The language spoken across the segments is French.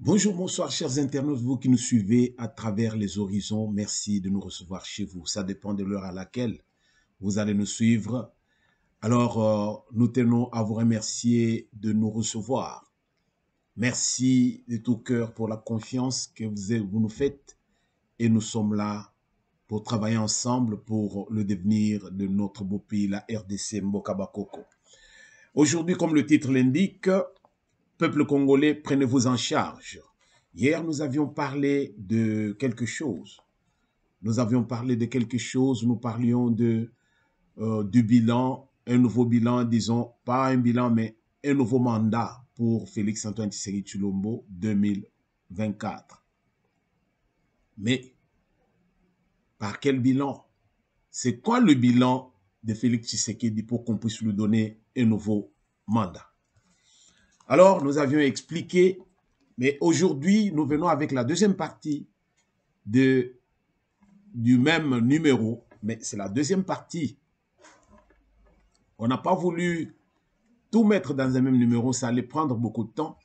Bonjour, bonsoir chers internautes, vous qui nous suivez à travers les horizons, merci de nous recevoir chez vous. Ça dépend de l'heure à laquelle vous allez nous suivre. Alors, nous tenons à vous remercier de nous recevoir. Merci de tout cœur pour la confiance que vous nous faites et nous sommes là pour travailler ensemble pour le devenir de notre beau pays, la RDC Mboka Bakoko. Aujourd'hui, comme le titre l'indique, peuple congolais, prenez-vous en charge. Hier, nous avions parlé de quelque chose. Nous parlions du bilan, un nouveau bilan, disons, pas un bilan, mais un nouveau mandat pour Félix-Antoine Tshisekedi Tshilombo 2024. Mais, par quel bilan? C'est quoi le bilan de Félix Tshisekedi pour qu'on puisse lui donner un nouveau mandat? Alors, nous avions expliqué, mais aujourd'hui, nous venons avec la deuxième partie du même numéro, mais c'est la deuxième partie. On n'a pas voulu tout mettre dans un même numéro, ça allait prendre beaucoup de temps.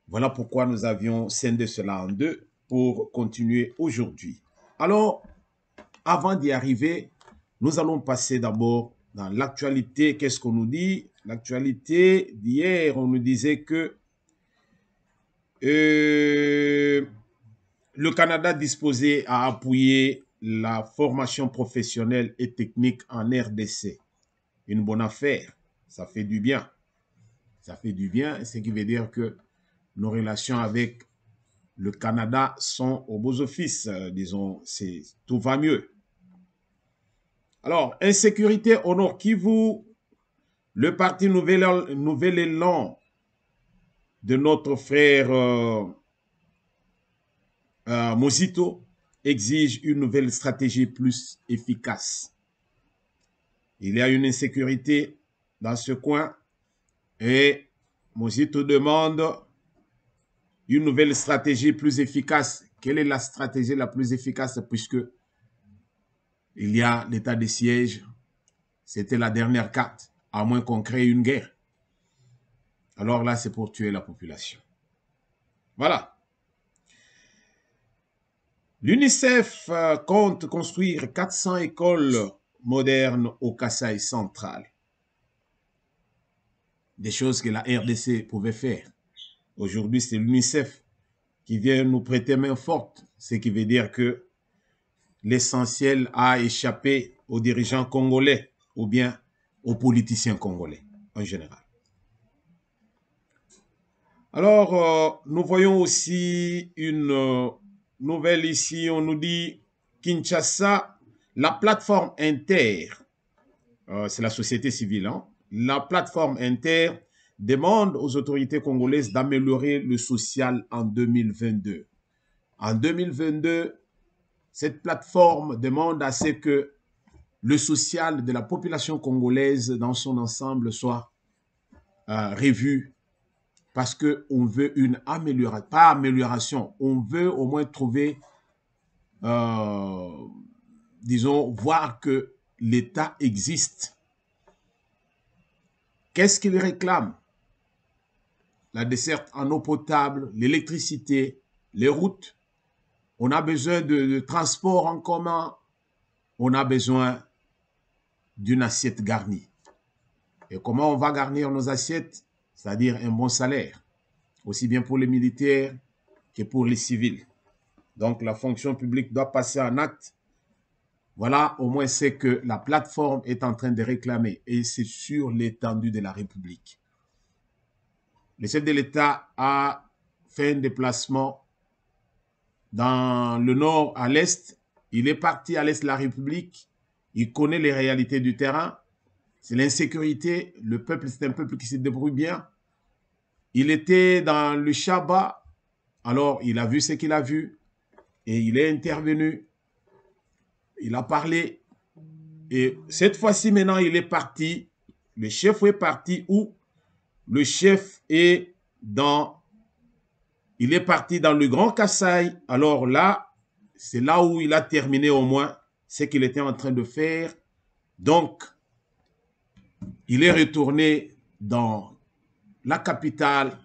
Voilà pourquoi nous avions scindé cela en deux pour continuer aujourd'hui. Alors, avant d'y arriver, nous allons passer d'abord dans l'actualité. Qu'est-ce qu'on nous dit? L'actualité d'hier, on nous disait que le Canada disposait à appuyer la formation professionnelle et technique en RDC. Une bonne affaire, ça fait du bien. Ça fait du bien, ce qui veut dire que nos relations avec le Canada sont au beau office, disons, tout va mieux. Alors, insécurité au Nord Kivu, le parti Nouvel Élan de notre frère Mosito exige une nouvelle stratégie plus efficace. Il y a une insécurité dans ce coin et Mosito demande une nouvelle stratégie plus efficace. Quelle est la stratégie la plus efficace puisque il y a l'état de siège? C'était la dernière carte, à moins qu'on crée une guerre. Alors là, c'est pour tuer la population. Voilà. L'UNICEF compte construire 400 écoles modernes au Kasaï central. Des choses que la RDC pouvait faire. Aujourd'hui, c'est l'UNICEF qui vient nous prêter main forte, ce qui veut dire que l'essentiel a échappé aux dirigeants congolais ou bien aux politiciens congolais en général. Alors, nous voyons aussi une nouvelle ici, on nous dit Kinshasa, la plateforme Inter, c'est la société civile, hein? La plateforme Inter demande aux autorités congolaises d'améliorer le social en 2022. En 2022, cette plateforme demande à ce que le social de la population congolaise dans son ensemble soit revu parce qu'on veut une amélioration, pas amélioration, on veut au moins trouver, disons, voir que l'État existe. Qu'est-ce qu'il réclame? La desserte en eau potable, l'électricité, les routes. On a besoin de transport en commun. On a besoin d'une assiette garnie. Et comment on va garnir nos assiettes? C'est-à-dire un bon salaire, aussi bien pour les militaires que pour les civils. Donc la fonction publique doit passer en acte. Voilà, au moins c'est que la plateforme est en train de réclamer et c'est sur l'étendue de la République. Le chef de l'État a fait un déplacement dans le nord à l'est. Il est parti à l'est de la République. Il connaît les réalités du terrain. C'est l'insécurité. Le peuple, c'est un peuple qui se débrouille bien. Il était dans le Shabbat. Alors, il a vu ce qu'il a vu. Et il est intervenu. Il a parlé. Et cette fois-ci, maintenant, il est parti. Le chef est parti où? Le chef est dans... Il est parti dans le Grand Kasaï. Alors là, c'est là où il a terminé au moins ce qu'il était en train de faire. Donc, il est retourné dans la capitale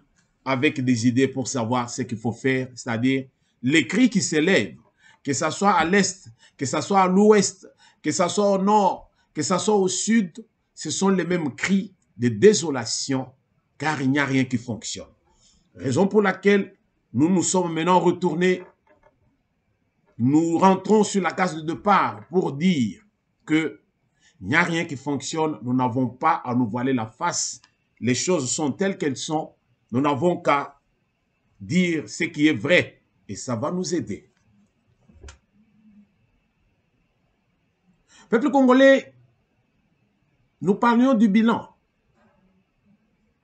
avec des idées pour savoir ce qu'il faut faire, c'est-à-dire les cris qui s'élèvent, que ce soit à l'est, que ce soit à l'ouest, que ce soit au nord, que ce soit au sud, ce sont les mêmes cris de désolation, car il n'y a rien qui fonctionne. Raison pour laquelle nous nous sommes maintenant retournés, nous rentrons sur la case de départ pour dire que il n'y a rien qui fonctionne, nous n'avons pas à nous voiler la face. Les choses sont telles qu'elles sont, nous n'avons qu'à dire ce qui est vrai et ça va nous aider. Peuple congolais, nous parlions du bilan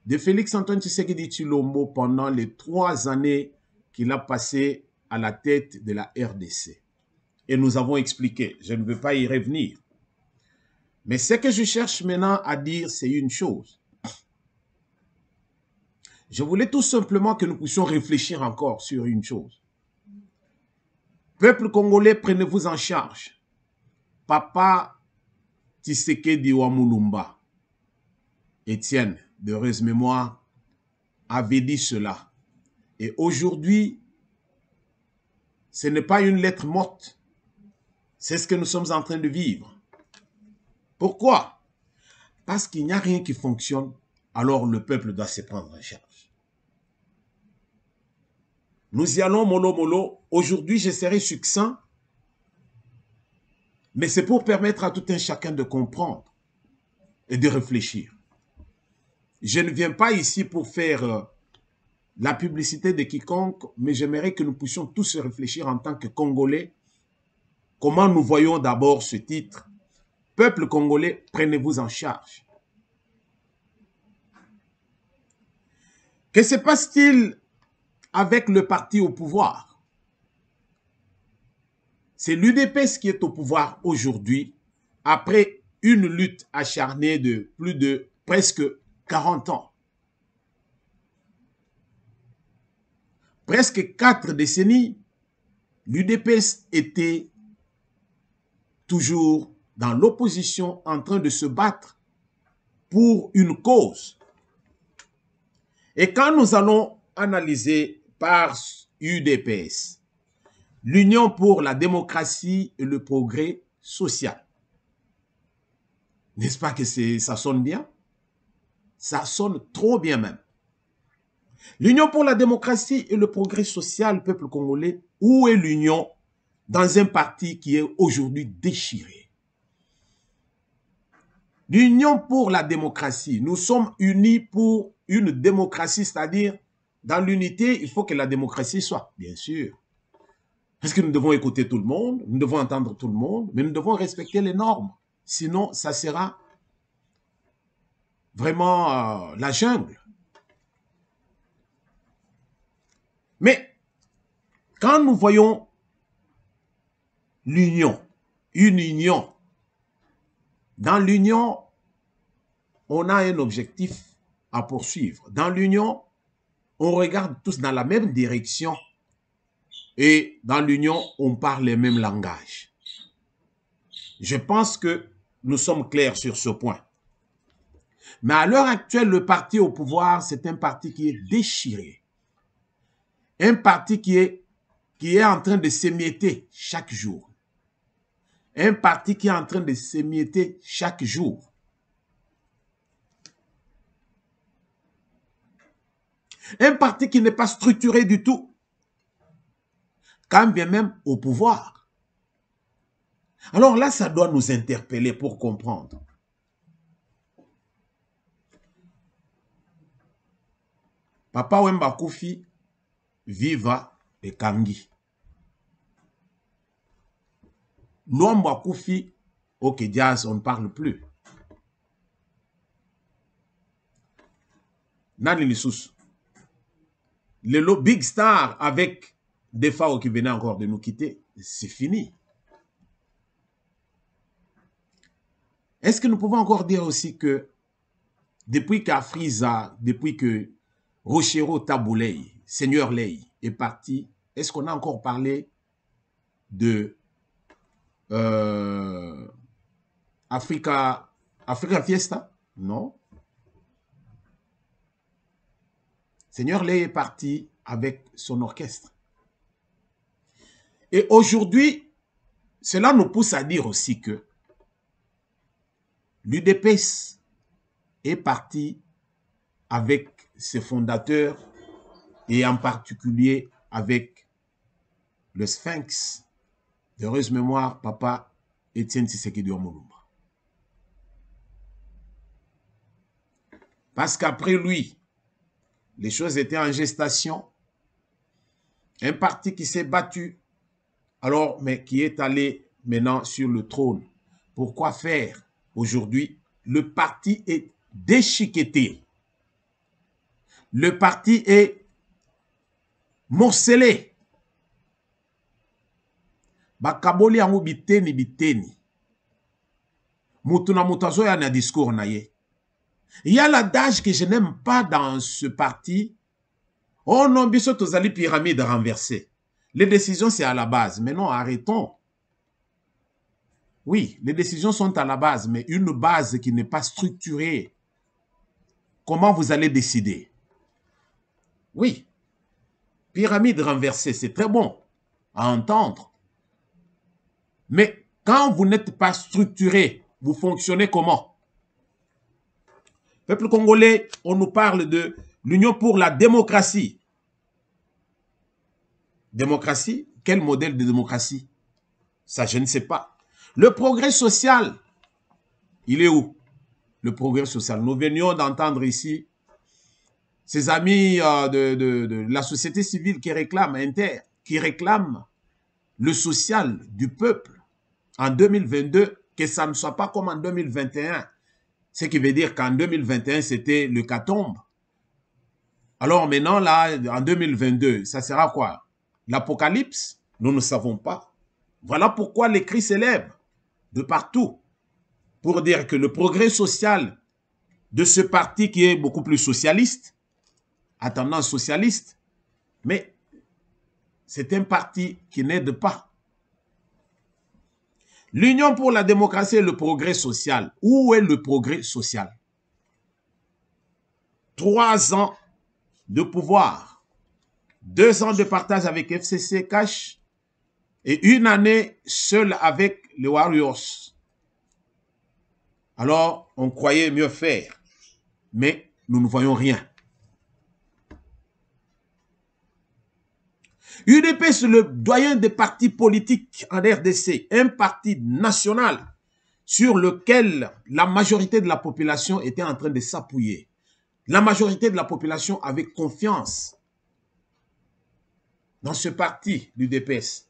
de Félix-Antoine Tshisekedi Tshilombo pendant les 3 années qu'il a passé à la tête de la RDC. Et nous avons expliqué, je ne veux pas y revenir. Mais ce que je cherche maintenant à dire, c'est une chose. Je voulais tout simplement que nous puissions réfléchir encore sur une chose. Peuple congolais, prenez-vous en charge. Papa Tshisekedi Wamulumba, Étienne, d'heureuse mémoire, avait dit cela. Et aujourd'hui, ce n'est pas une lettre morte. C'est ce que nous sommes en train de vivre. Pourquoi? Parce qu'il n'y a rien qui fonctionne, alors le peuple doit se prendre en charge. Nous y allons mollo mollo. Aujourd'hui, je serai succinct, mais c'est pour permettre à tout un chacun de comprendre et de réfléchir. Je ne viens pas ici pour faire la publicité de quiconque, mais j'aimerais que nous puissions tous réfléchir en tant que Congolais. Comment nous voyons d'abord ce titre? Peuple congolais, prenez-vous en charge. Que se passe-t-il avec le parti au pouvoir? C'est l'UDPS qui est au pouvoir aujourd'hui, après une lutte acharnée de plus de presque 40 ans. Presque 4 décennies, l'UDPS était toujours dans l'opposition en train de se battre pour une cause. Et quand nous allons analyser par UDPS, l'Union pour la démocratie et le progrès social, n'est-ce pas que ça sonne bien? Ça sonne trop bien même. L'Union pour la démocratie et le progrès social, peuple congolais, où est l'Union dans un parti qui est aujourd'hui déchiré? L'Union pour la démocratie, nous sommes unis pour une démocratie, c'est-à-dire dans l'unité, il faut que la démocratie soit, bien sûr. Parce que nous devons écouter tout le monde, nous devons entendre tout le monde, mais nous devons respecter les normes. Sinon, ça sera vraiment la jungle. Mais quand nous voyons l'union, une union, dans l'union, on a un objectif à poursuivre. Dans l'union, on regarde tous dans la même direction et dans l'union, on parle les mêmes langages. Je pense que nous sommes clairs sur ce point. Mais à l'heure actuelle, le parti au pouvoir, c'est un parti qui est déchiré. Un parti qui est en train de s'émietter chaque jour. Un parti qui est en train de s'émietter chaque jour. Un parti qui n'est pas structuré du tout. Quand bien même au pouvoir. Alors là, ça doit nous interpeller pour comprendre. Papa Wemba Koufi, viva et Kangi. Luambo Koufi, ok, Diaz, on ne parle plus. Nani Lissous. Le Big Star avec des FAO qui venaient encore de nous quitter, c'est fini. Est-ce que nous pouvons encore dire aussi que depuis qu'Afriza, depuis que Rochero Tabouley, Seigneur Ley, est parti, est-ce qu'on a encore parlé de Africa Fiesta? Non. Seigneur Ley est parti avec son orchestre. Et aujourd'hui, cela nous pousse à dire aussi que l'UDPS est parti avec ses fondateurs et en particulier avec le Sphinx, d'heureuse mémoire, Papa Étienne Tshisekedi Omolumba. Parce qu'après lui, les choses étaient en gestation. Un parti qui s'est battu, alors, mais qui est allé maintenant sur le trône. Pourquoi faire? Aujourd'hui, le parti est déchiqueté. Le parti est morcelé. Bakaboli yango biteni biteni. Mutuna mutazo ya na discours na ye. Il y a l'adage que je n'aime pas dans ce parti. Oh non, biso tozali pyramide renversée. Les décisions, c'est à la base. Mais non, arrêtons. Oui, les décisions sont à la base, mais une base qui n'est pas structurée. Comment vous allez décider? Oui, pyramide renversée, c'est très bon à entendre. Mais quand vous n'êtes pas structuré, vous fonctionnez comment? Peuple congolais, on nous parle de l'Union pour la démocratie. Démocratie? Quel modèle de démocratie? Ça, je ne sais pas. Le progrès social, il est où? Le progrès social. Nous venions d'entendre ici ces amis de la société civile qui réclament qui réclament le social du peuple en 2022, que ça ne soit pas comme en 2021. Ce qui veut dire qu'en 2021, c'était le l'hécatombe. Alors maintenant, là, en 2022, ça sera quoi? L'apocalypse? Nous ne savons pas. Voilà pourquoi les cris s'élèvent de partout pour dire que le progrès social de ce parti qui est beaucoup plus socialiste, à tendance socialiste, mais c'est un parti qui n'aide pas. L'Union pour la démocratie et le progrès social. Où est le progrès social? 3 ans de pouvoir, 2 ans de partage avec FCC Cash et 1 année seul avec les Warriors. Alors, on croyait mieux faire, mais nous ne voyons rien. UDP, c'est le doyen des partis politiques en RDC, un parti national sur lequel la majorité de la population était en train de s'appuyer. La majorité de la population avait confiance dans ce parti, l'UDPS.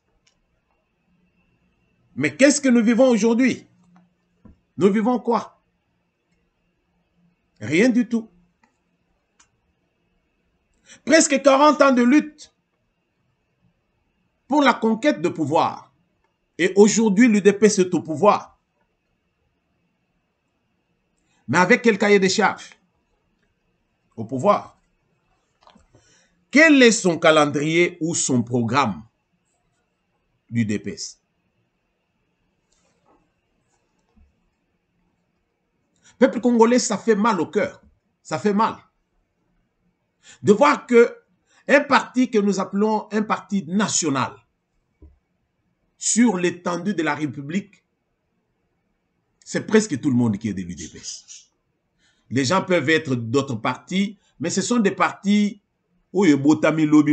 Mais qu'est-ce que nous vivons aujourd'hui? Nous vivons quoi? Rien du tout. Presque 40 ans de lutte pour la conquête de pouvoir. Et aujourd'hui, l'UDPS est au pouvoir. Mais avec quel cahier des charges? Au pouvoir. Quel est son calendrier ou son programme, l'UDPS? Peuple congolais, ça fait mal au cœur. Ça fait mal. De voir que un parti que nous appelons un parti national sur l'étendue de la République, c'est presque tout le monde qui est de l'UDPS. Les gens peuvent être d'autres partis, mais ce sont des partis où il y a botami lobby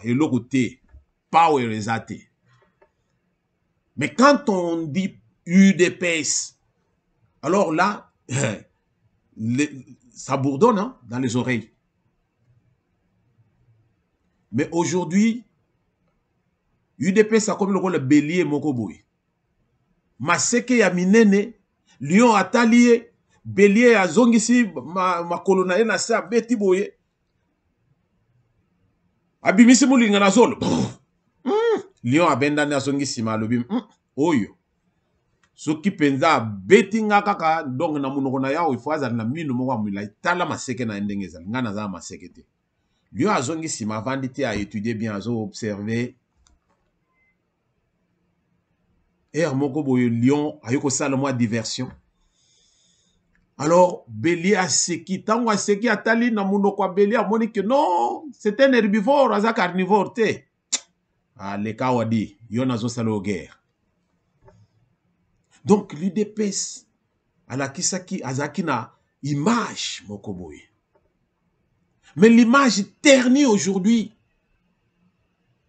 et l'autre côté, pas où il y a. Mais quand on dit UDPS, alors là, ça bourdonne hein, dans les oreilles. Mais aujourd'hui, UDPS a comme le rôle bélier Mokoboui. maseke ya minene, lion atali bélier azongisi makolo na ye na se abeti boye, abimisi mulinga na zolo, lion abendani azongisi alobi oyo soki penza abeti nga kaka donc na munoko na yao ifo azali na mino moko amila tala maseke na ndenge ezali nga naza maseke te. Lion azongisi avandi te a étudier bien, azo observer. Moko boye lion ayoko sala mwa diversion. Alors bélier aseki, tango aseki atali na munoko bélier amoni que non, c'est un herbivore, aza carnivore te. Le kawadi, yon azo sala au guerre. Donc l'UDPS alakisaki azaki na image moko boye. Mais l'image ternie aujourd'hui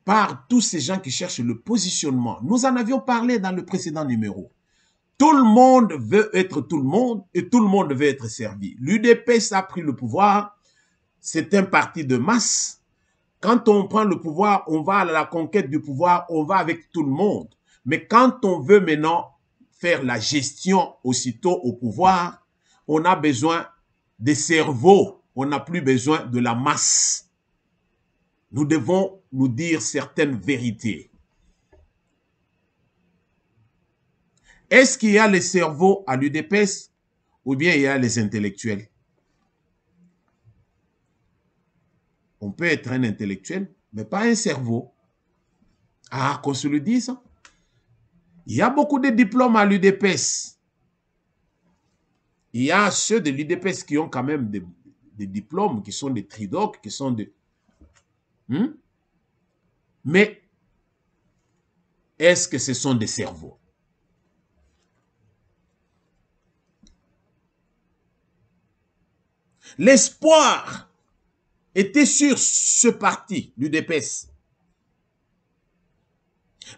par tous ces gens qui cherchent le positionnement. Nous en avions parlé dans le précédent numéro. Tout le monde veut être tout le monde et tout le monde veut être servi. L'UDPS a pris le pouvoir. C'est un parti de masse. Quand on prend le pouvoir, on va à la conquête du pouvoir, on va avec tout le monde. Mais quand on veut maintenant faire la gestion aussitôt au pouvoir, on a besoin des cerveaux. On n'a plus besoin de la masse. Nous devons nous dire certaines vérités. Est-ce qu'il y a les cerveaux à l'UDPS ou bien il y a les intellectuels? On peut être un intellectuel, mais pas un cerveau. Ah, qu'on se le dise. Il y a beaucoup de diplômes à l'UDPS. Il y a ceux de l'UDPS qui ont quand même des diplômes, qui sont des tridocs, qui sont des... Mais est-ce que ce sont des cerveaux? L'espoir était sur ce parti, l'UDPS.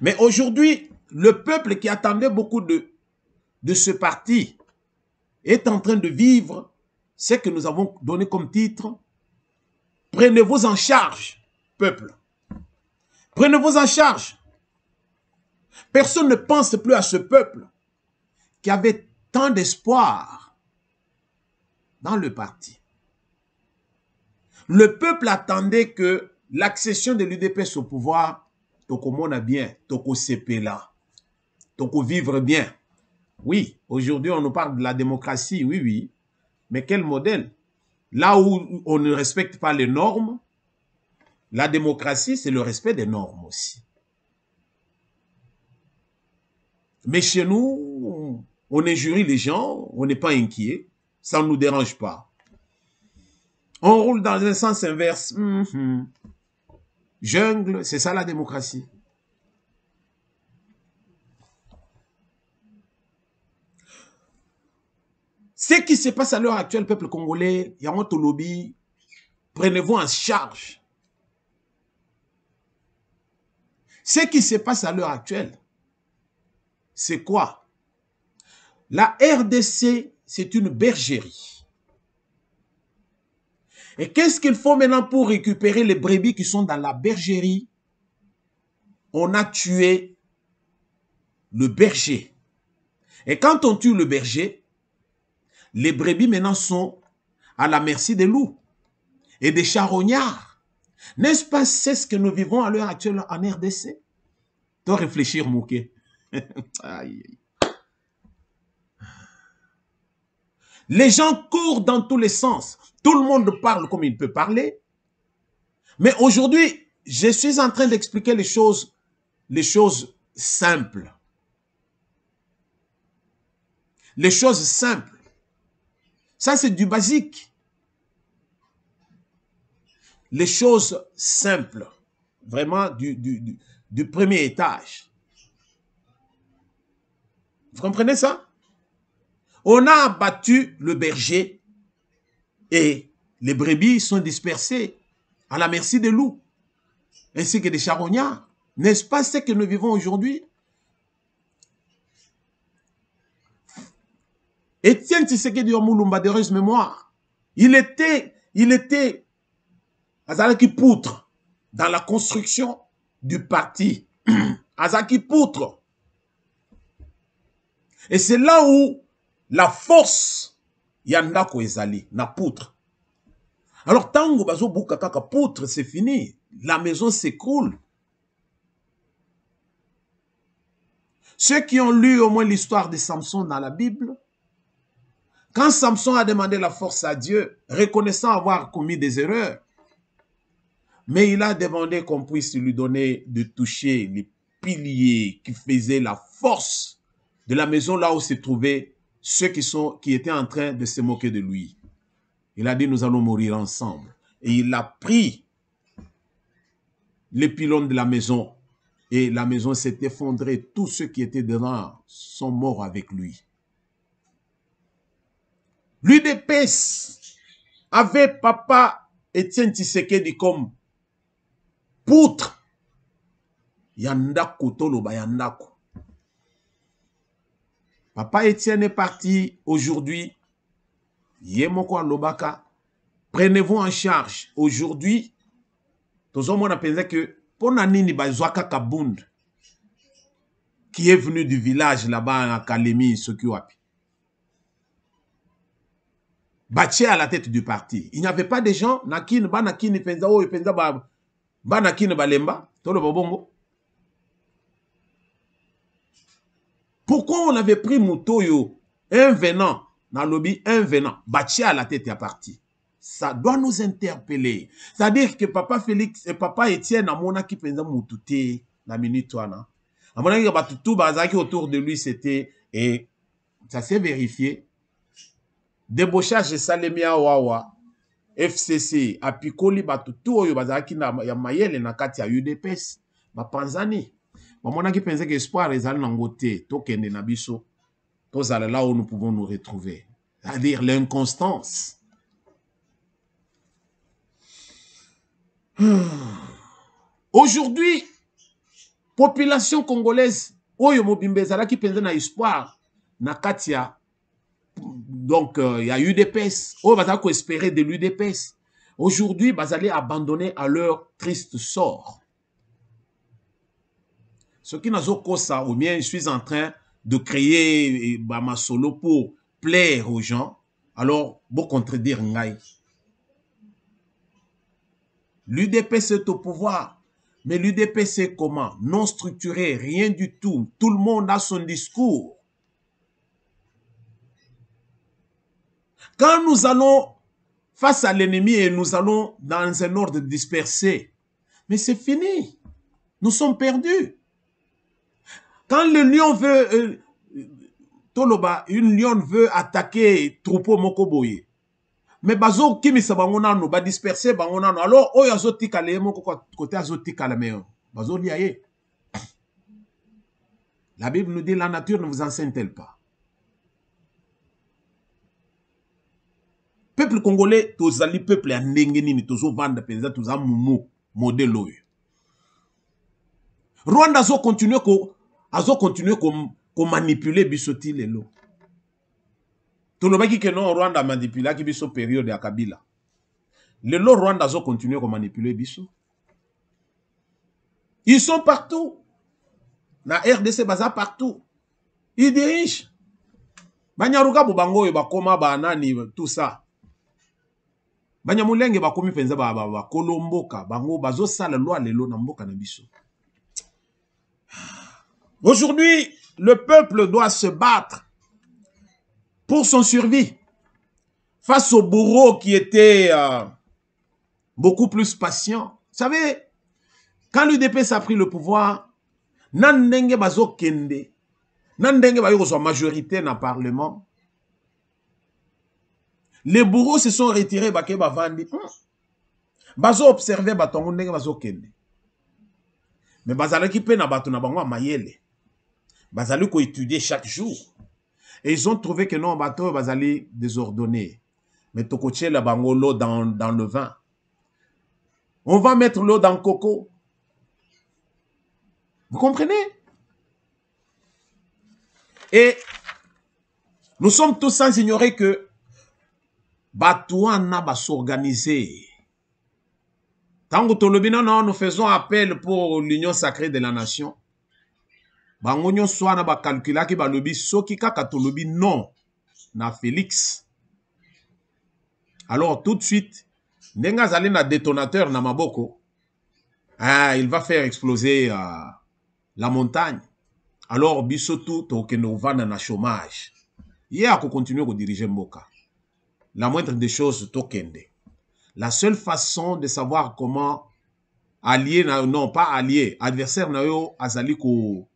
Mais aujourd'hui, le peuple qui attendait beaucoup de ce parti est en train de vivre ce que nous avons donné comme titre. Prenez-vous en charge, peuple. Prenez-vous en charge. Personne ne pense plus à ce peuple qui avait tant d'espoir dans le parti. Le peuple attendait que l'accession de l'UDPS au pouvoir, toko mona bien, toko sepe là, toko vivre bien. Oui, aujourd'hui on nous parle de la démocratie, oui, oui. Mais quel modèle? Là où on ne respecte pas les normes, la démocratie, c'est le respect des normes aussi. Mais chez nous, on injurie les gens, on n'est pas inquiet, ça ne nous dérange pas. On roule dans un sens inverse. Jungle, c'est ça la démocratie. Ce qui se passe à l'heure actuelle, peuple congolais, Yamoto Lobby, prenez-vous en charge. Ce qui se passe à l'heure actuelle, c'est quoi? La RDC, c'est une bergerie. Et qu'est-ce qu'il faut maintenant pour récupérer les brebis qui sont dans la bergerie? On a tué le berger. Et quand on tue le berger, les brebis maintenant sont à la merci des loups et des charognards. N'est-ce pas c'est ce que nous vivons à l'heure actuelle en RDC? Dois réfléchir, Mouké. Les gens courent dans tous les sens. Tout le monde parle comme il peut parler. Mais aujourd'hui, je suis en train d'expliquer les choses simples. Les choses simples. Ça, c'est du basique. Les choses simples. Vraiment du premier étage. Vous comprenez ça? On a abattu le berger et les brebis sont dispersées à la merci des loups, ainsi que des charognards. N'est-ce pas ce que nous vivons aujourd'hui? Étienne Tshisekedi Mulumba, d'heureuse mémoire, il était Azalaki poutre dans la construction du parti. Azaki poutre. Et c'est là où la force yandako ezali na poutre. Alors tango bazo buka kaka poutre, c'est fini. La maison s'écroule. Ceux qui ont lu au moins l'histoire de Samson dans la Bible, quand Samson a demandé la force à Dieu, reconnaissant avoir commis des erreurs, mais il a demandé qu'on puisse lui donner de toucher les piliers qui faisaient la force de la maison là où se trouvaient ceux qui étaient en train de se moquer de lui. Il a dit, nous allons mourir ensemble. Et il a pris les pylônes de la maison. Et la maison s'est effondrée. Tous ceux qui étaient dedans sont morts avec lui. L'UDPS avait papa Étienne Tshisekedi comme poutre. Yandako toloba yandako. Papa Étienne est parti aujourd'hui. Yemoko Lobaka. Prenez-vous en charge. Aujourd'hui, tout le monde a pensé que Ponanini Bazwaka Kabund, qui est venu du village là-bas à Kalemi, Sokiwapi, Baché à la tête du parti. Il n'y avait pas de gens, Nakine, Banakine, Penza, oh, Penza, Banakine, Balemba, tout le bongo. Pourquoi on avait pris Moutoyo, un venant, dans le lobby, un venant, Baché à la tête du parti? Ça doit nous interpeller. C'est-à-dire que papa Félix et papa Étienne, à mon qui pensa Moutouté, la minute, à mon avis, tout bazaki autour de lui, c'était, et ça s'est vérifié. Débauchage de Salemia Wawa, FCC, Apikoli, Batutu, Oyo, Bazaki, ya Mayele, Nakati, ya UDPS, Bapanzani. Mon qui pensait que espoir les allants nangoté, token de Nabiso, tous allés là où nous pouvons nous retrouver. C'est-à-dire l'inconstance. Aujourd'hui, population congolaise, Oyo Mobimbezala qui pensait na espoir, Nakatia, donc il y a UDPS, on va espérer de l'UDPS. Aujourd'hui, ils allaient abandonner à leur triste sort. Ce qui n'a pas ça, ou bien je suis en train de créer ma solo pour plaire aux gens, alors, bon contredire Ngaï. L'UDPS est au pouvoir, mais l'UDPS est comment? Non structuré, rien du tout. Tout le monde a son discours. Quand nous allons face à l'ennemi et nous allons dans un ordre dispersé, mais c'est fini. Nous sommes perdus. Quand le lion veut, Toloba, une lion veut attaquer troupeau Mokoboye, mais bazo kimisa bangonano, ba disperser bangonano, alors oyo azotika le moko côté azotika la meilleure. Bazo liaye. La Bible nous dit la nature ne vous enseigne-t-elle pas? Peuple congolais, tozali peuple ya ndenge nini tozo vanda penza toza mumu modèle oyo. Rwanda azo continuer ko manipuler bisoti lelo. Tolobaki que non Rwanda manipula ki biso période ya Kabila. Lelo Rwanda azo continuer ko manipuler biso. Ils sont partout. Na RDC baza partout. Ils dirigent. Banyaruka bubango bakoma banani tout ça. Banyamulenge bakomi penza ba kolomboka bango bazo sala loi lelo na mboka na biso. Aujourd'hui, le peuple doit se battre pour son survie face au bourreau qui était beaucoup plus patient. Vous savez, quand l'UDPS a pris le pouvoir, Nandenge bazo kende, Nandenge ba yo majorité dans le Parlement. Les bourreaux se sont retirés bake bavandi. Bazo observer batongo ndenge bazo kende. Mais bazalaki pe na bato na bango mayele. Bazali ko étudier chaque jour. Et ils ont trouvé que non, bateau bazali désordonné. Mais tokoche la bango l'eau dans le vin. On va mettre l'eau dans le coco. Vous comprenez? Et nous sommes tous sans ignorer que Batouana va s'organiser. Tant que nous faisons appel pour l'union sacrée de la nation. bango nyonso wana bakalkulaki balobi soki kaka tolobi non na Félix. Alors tout de suite, ndenge azali na détonateur na maboko, il va faire exploser la montagne. Alors biso tout tokende ovanda na chômage. Ye ako continuer ko diriger mboka. La moindre des choses tokende. La seule façon de savoir comment allier non pas allier, adversaire na yo azali ko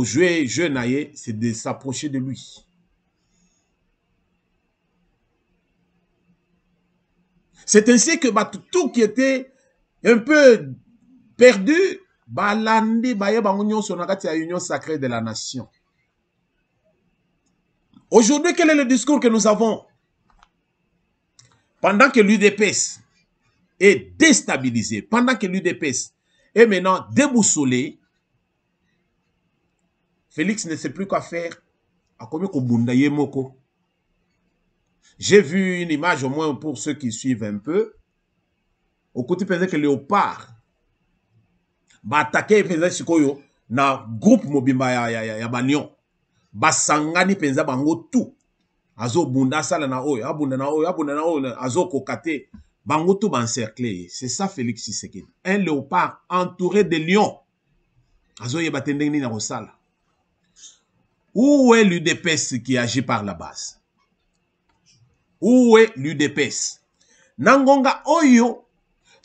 jouer jeu na ye, c'est de s'approcher de lui. C'est ainsi que tout qui était un peu perdu, balandi baye bango nyonso na kati ya union sacrée de la nation. Aujourd'hui, quel est le discours que nous avons? Pendant que l'UDPS est déstabilisé, pendant que l'UDPS est maintenant déboussolé, Félix ne sait plus quoi faire. J'ai vu une image, au moins pour ceux qui suivent un peu. Au côté que Léopard va attaquer na groupe mobimba ya Banion. Basangani penza bango tout. Azo bunda sala na oyo, abunda na oyo, azo kokate. Bango tout encerclé. C'est ça Félix Tshisekedi. Un léopard entouré de lions. Azo yebatendeng ni na rosala. Où est l'UDPS qui agit par la base? Où est l'UDPS? Nangonga Oyo,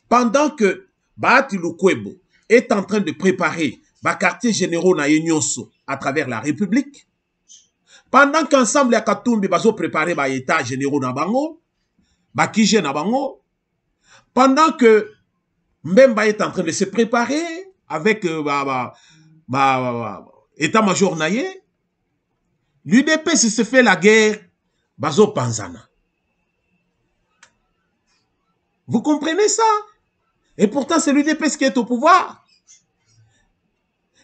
pendant que Bahati Lukwebo est en train de préparer les quartiers généraux na Yenyonso à travers la République, pendant qu'ensemble ya Katumbi bazo préparer les états généraux na bango, Bakije na bango, pendant que Mbemba est en train de se préparer avec état-major naye, l'UDPS se fait la guerre Bazo Panzana. Vous comprenez ça? Et pourtant, c'est l'UDPS qui est au pouvoir.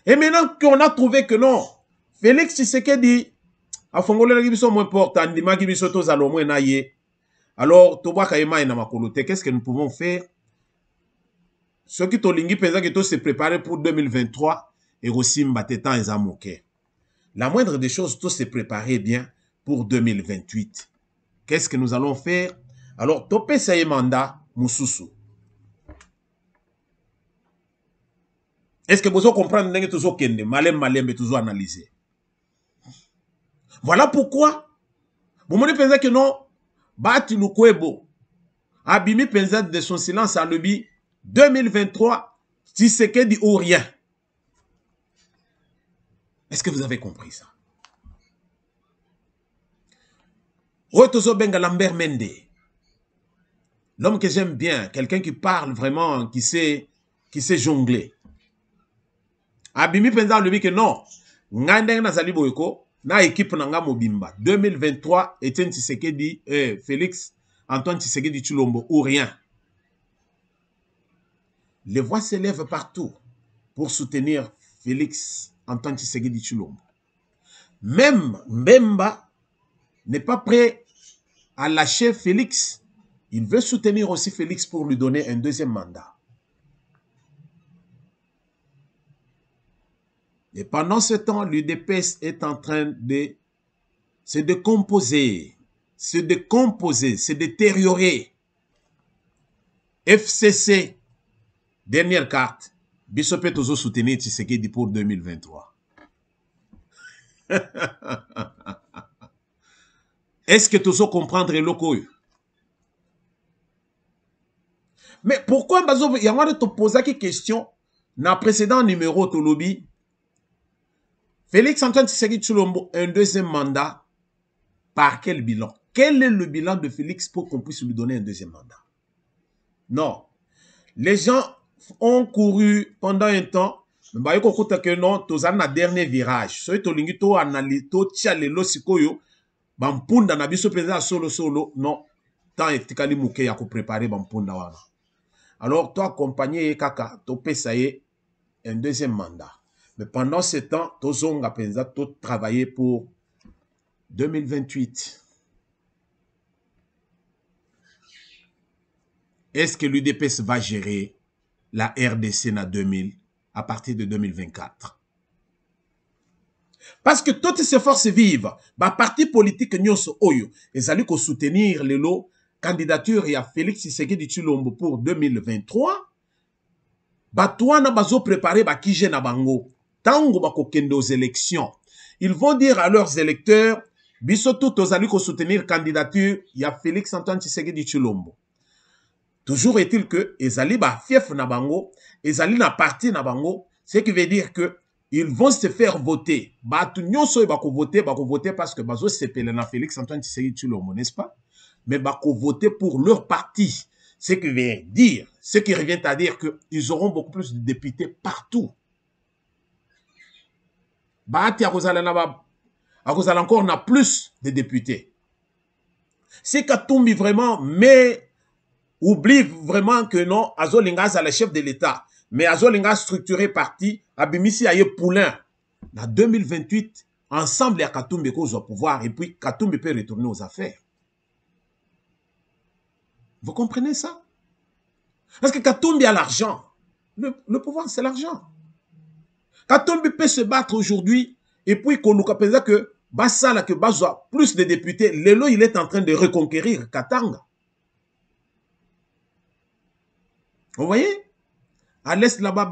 Et maintenant qu'on a trouvé que non, Félix Tshisekedi a fongolé la gibiso moins important, ndima gibiso to zalomo naye. Alors, toba kaima ina makolote, qu'est-ce que nous pouvons faire? Ceux qui tolingi pensa que tout se préparer pour 2023 et aussi mbatetan et zamoke. La moindre des choses, tout se préparer bien pour 2028. Qu'est-ce que nous allons faire? Alors, topé saye mandat Moussousou. Est-ce que vous comprenez que vous kende malem mais toujours analyser? Voilà pourquoi vous me pensez que non, Bahati Lukwebo abimi pensa de son silence à l'obi 2023 Tshisekedi ou rien. Est-ce que vous avez compris ça? Otozo Benga Lambert Mende. L'homme que j'aime bien, quelqu'un qui parle vraiment, qui sait jongler. Abimi penza lui que non, ngandeng na zali boyko na équipe nanga mobimba 2023 Etienne Tshisekedi Félix Antoine Tshisekedi Tshilombo ou rien. Les voix s'élèvent partout pour soutenir Félix Antoine Tshisekedi Tshilombo. Même Mbemba n'est pas prêt à lâcher Félix. Il veut soutenir aussi Félix pour lui donner un deuxième mandat. Et pendant ce temps, l'UDPS est en train de se décomposer, se détériorer. FCC, dernière carte, Bissopé Tozo soutenir Tshisekedi pour 2023. Est-ce que Tozo comprendre le coï? Mais pourquoi Bazo y a te poser une question dans le précédent numéro de lobby? Félix Antoine Tshisekedi Tshilombo, un deuxième mandat, par quel bilan? Quel est le bilan de Félix pour qu'on puisse lui donner un deuxième mandat? Non. Les gens ont couru pendant un temps, mais que non, tous un dernier virage. So to lingi to analyse to tchalelo sikoyo, bampunda na biso penza solo, non. Tant etikali muke ya ko préparer bampunda wana. Alors, toi, accompagné kaka, to pesaye un deuxième mandat. Mais pendant ce temps, Tozonga Penza, tout travailler pour 2028. Est-ce que l'UDPS va gérer la RDC à partir de 2024? Parce que toutes ces forces vives, ba parti politique nyonso oyo, ezali ko soutenir lelo candidature ya Félix Tshisekedi Tshilombo pour 2023. Batouana bazo préparer ba kije na bango. Tango bako kende aux élections, ils vont dire à leurs électeurs, biso tout ozali ko soutenir candidature ya Félix Antoine Tshisekedi Tshilombo. Toujours est-il que ezali ba fief na bango, ezali na parti na bango, ce qui veut dire que ils vont se faire voter. Batu nyonso bako voter parce que bazo sepele na Félix Antoine Tshisekedi Tshilombo, n'est-ce pas? Mais bako voter pour leur parti. Ce qui veut dire, ce qui revient à dire qu'ils auront beaucoup plus de députés partout. Bahati akozala encore na plus de députés. Si Katumbi vraiment, mais oublie vraiment que non, Azolinga est le chef de l'État, mais Azolinga structuré parti, Abimisi Aye Poulain, en 2028, ensemble, il y a Katumbi qui au pouvoir, et puis Katumbi peut retourner aux affaires. Vous comprenez ça? Parce que Katumbi a l'argent. Le pouvoir, c'est l'argent. Katumbi peut se battre aujourd'hui, et puis qu'on nous pense que Bassala, que Bazwa, plus de députés, Lelo, il est en train de reconquérir Katanga. Vous voyez? À l'est là-bas,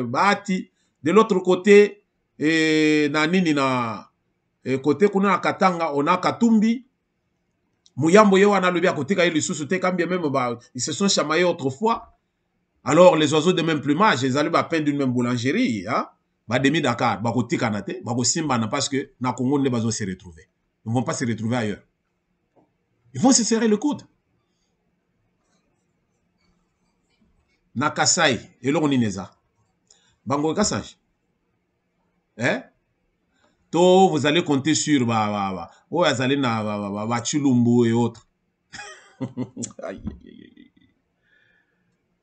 Bahati, de l'autre côté, côté kuna Katanga, on a Katumbi. Mouyambo Yewana Lubia côté Kaili Sousouté, quand bien même, ils se sont chamaillés autrefois. Alors, les oiseaux de même plumage, ils allaient à peine d'une même boulangerie, hein? Demi Dakar, côté Kanate, Simbana, parce que na Congo ne va pas se retrouver. Ils ne vont pas se retrouver ailleurs. Ils vont se serrer le coude. Na Kasai, et l'on Nineza. Bango Kassaj. Hein? To, vous allez compter sur vous allez na Chulumbu et autres.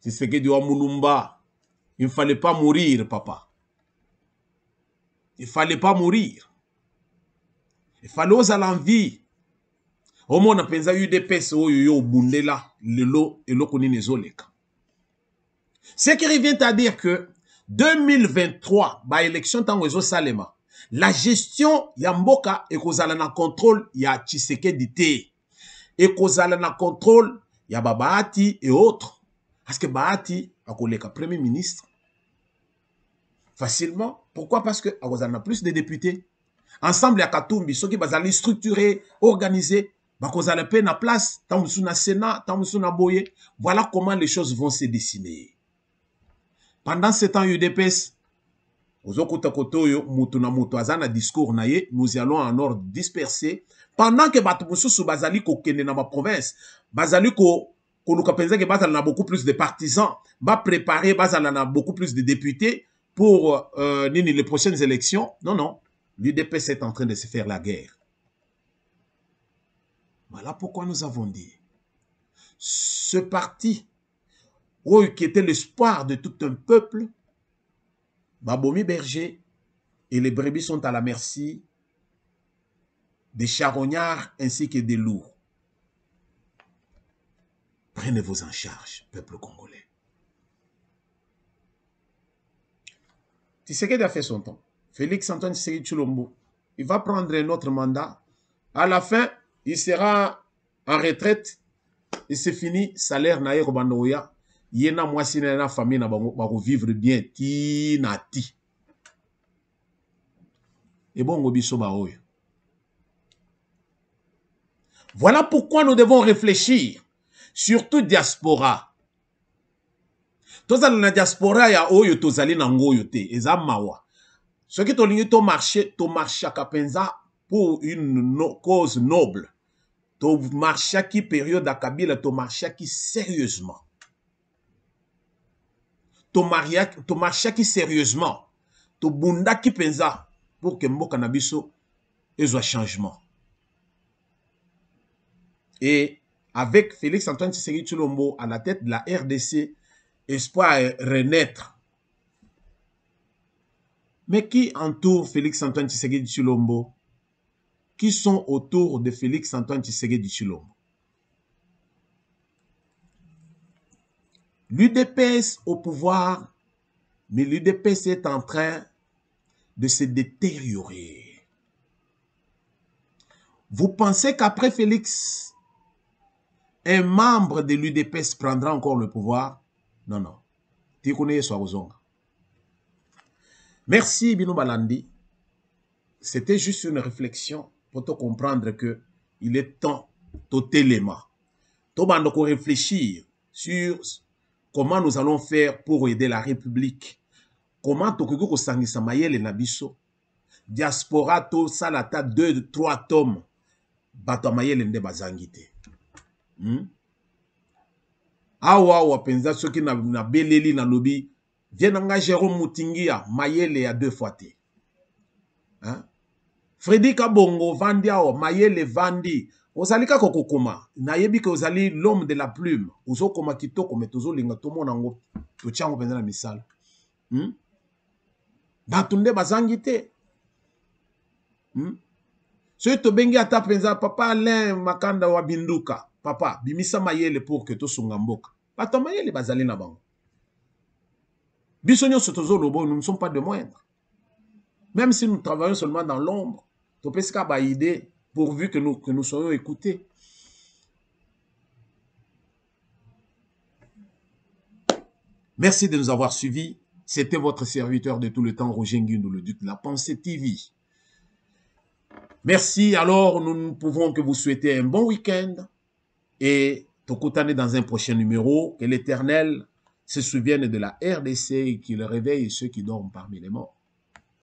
C'est ce que dit Mulumba. Il ne fallait pas mourir, papa. Il ne fallait pas mourir. Il fallait oser l'envie. Au moins, on a pensé UDPS au Bundela, Lelo et Lokonine Zoleka. Ce qui revient à dire que 2023, bah élection tango Salema, la gestion Yamboka et kozala na contrôle ya Tshisekedi te. Et kozala na contrôle ya Bahati et autres. Parce que Bahati a koleka premier ministre facilement. Pourquoi? Parce que kozala na plus de députés. Ensemble ya Katumbi, ceux qui bazali structurés, organisés, bakozala pe na place, tamusu na Sénat, tamusu na Boye. Voilà comment les choses vont se dessiner. Pendant ce temps, UDPS, discours nous allons en ordre dispersé. Pendant que Batumusu Bazali ko kende na ma province, Bazali ko nous pensons que Bazali a beaucoup plus de partisans, va préparer Bazali a beaucoup plus de députés pour les prochaines élections. Non, non, l'UDPS est en train de se faire la guerre. Voilà pourquoi nous avons dit, ce parti qui était l'espoir de tout un peuple, Babomi Berger et les brebis sont à la merci des charognards ainsi que des loups. Prenez-vous en charge, peuple congolais. Tshisekedi a fait son temps. Félix Antoine Tshisekedi Tshilombo, il va prendre un autre mandat. À la fin, il sera en retraite et c'est fini. Salaire na Robandoya. Yena mwasi na famille na bango vivre bien ti na ti. Et bon gobiso ba oyo. Voilà pourquoi nous devons réfléchir, surtout diaspora. Tozali na diaspora ya oyo tozali na ngoyo te, eza mawa. Ce qui tolingi to marché kapenza pour une cause noble. To marché qui période à Kabila to marché qui sérieusement. To marché qui sérieusement. To bunda qui penza pour que mboka na biso ezwa changement. Et avec Félix Antoine Tshisekedi Tshilombo à la tête de la RDC, espoir renaître. Mais qui entoure Félix Antoine Tshisekedi Tshilombo? Qui sont autour de Félix Antoine Tshisekedi Tshilombo? L'UDPS au pouvoir, mais l'UDPS est en train de se détériorer. Vous pensez qu'après Félix, un membre de l'UDPS prendra encore le pouvoir? Non, non. Merci Bino Balandi. C'était juste une réflexion pour te comprendre que il est temps totalement de réfléchir sur comment nous allons faire pour aider la République. Comment tokoko sangisa mayele na biso. Diaspora to salata 2-3 tomes. Bato mayele nde bazangite. Awa penza soki na beleli na lobi. Vienanga Jérôme Moutingia mayele ya 2 fois te. Hein? Freddy Kabongo vandi awa mayele vandi. Ozalika kokokoma. Nayebi ke ozali l'homme de la plume. Ozokoma kitoko metozo linga tomo nango. Tochango penza na misala. Batunde bazangite. So to bengi ata penza papa Alain Makanda wa binduka. Papa bimisa mayele pour que to sunga mboka. Bato mayele bazali na bango. Bisonyo sotozo lobo, nous ne sommes pas de moindre. Même si nous travaillons seulement dans l'ombre, to peska ba idée pourvu que nous soyons écoutés. Merci de nous avoir suivis. C'était votre serviteur de tout le temps, Roger Nguindou, le Duc de la Pensée TV. Merci. Alors, nous ne pouvons que vous souhaiter un bon week-end et Tokutane dans un prochain numéro. Que l'Éternel se souvienne de la RDC et qu'il réveille ceux qui dorment parmi les morts.